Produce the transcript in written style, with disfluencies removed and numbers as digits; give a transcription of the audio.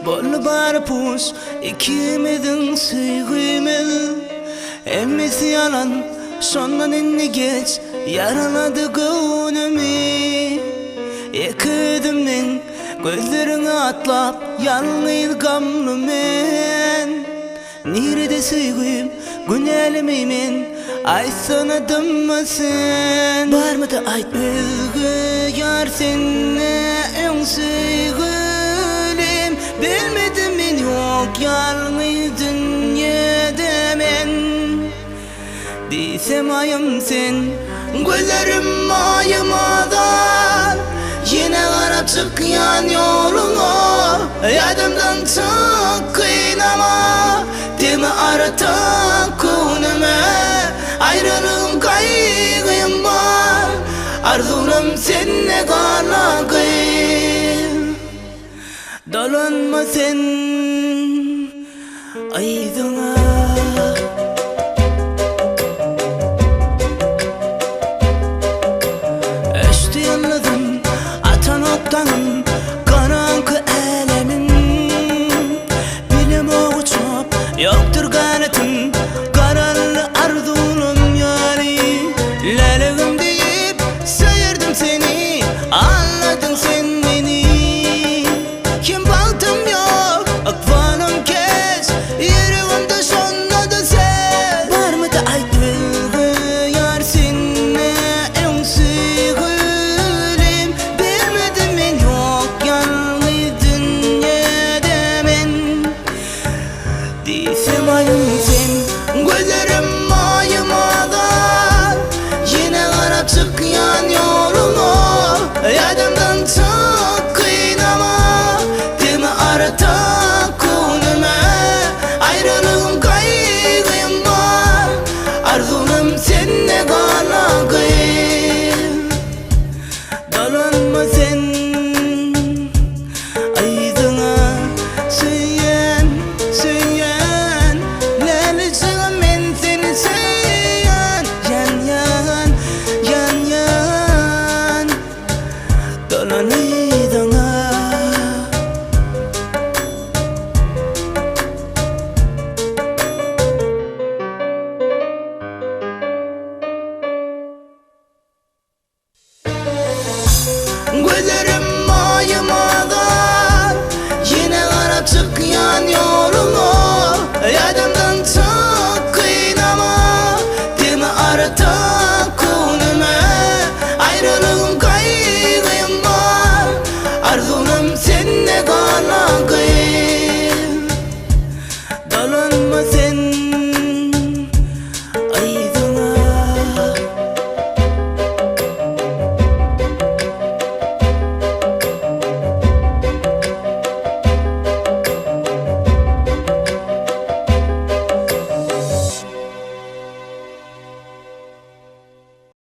Bol bar pus ikimizin sevgimiz. Emmesi yalan sondan inni geç yaraladı gönlümü. Ekidimnin gözlerini atlap yalnız gamlı men. Nerede sevgim günelimimin ay sana dönmesin. Var mı da ay özgü yar seninle en sevgilim. Bilmedim ben yok yalnız dünyada men. Desem ayım sen gözlerim ayımadan. Yine karap çıkyan yoluna yadımdan çık kıynama. Deme arata kunime ayrılığım kaygıyım var. Arzulum seninle kalakayım. Dolanma sen aydına. Öştü yanladım atan ottanım karanlık elemin. Bilim uçup yoktur gayretim kararlı arzulum yani. Laleğim deyip sayırdım seni, anladın sen beni. Kim baktım yok akvanım kes yerimde sonunda da sen. Var mı da ay duygu yar seninle en sevgilim. Bilmedim ben yok yalnız dünyada ben. Desem ayım sen gözlerim ayımadan. Yine karap çıkyan yoluna yadımdan çık kıynama. Deme arata kunime ayrılığım kaygıyım var. Arzulum seninle kalakayım. Dolanma sen aydına söyleyen söyleyen. Laleciğim ben seni söyleyen. Yan yan yan yan dolan aydına. Gözlerim ayımadan. Yine karap çıkyan yol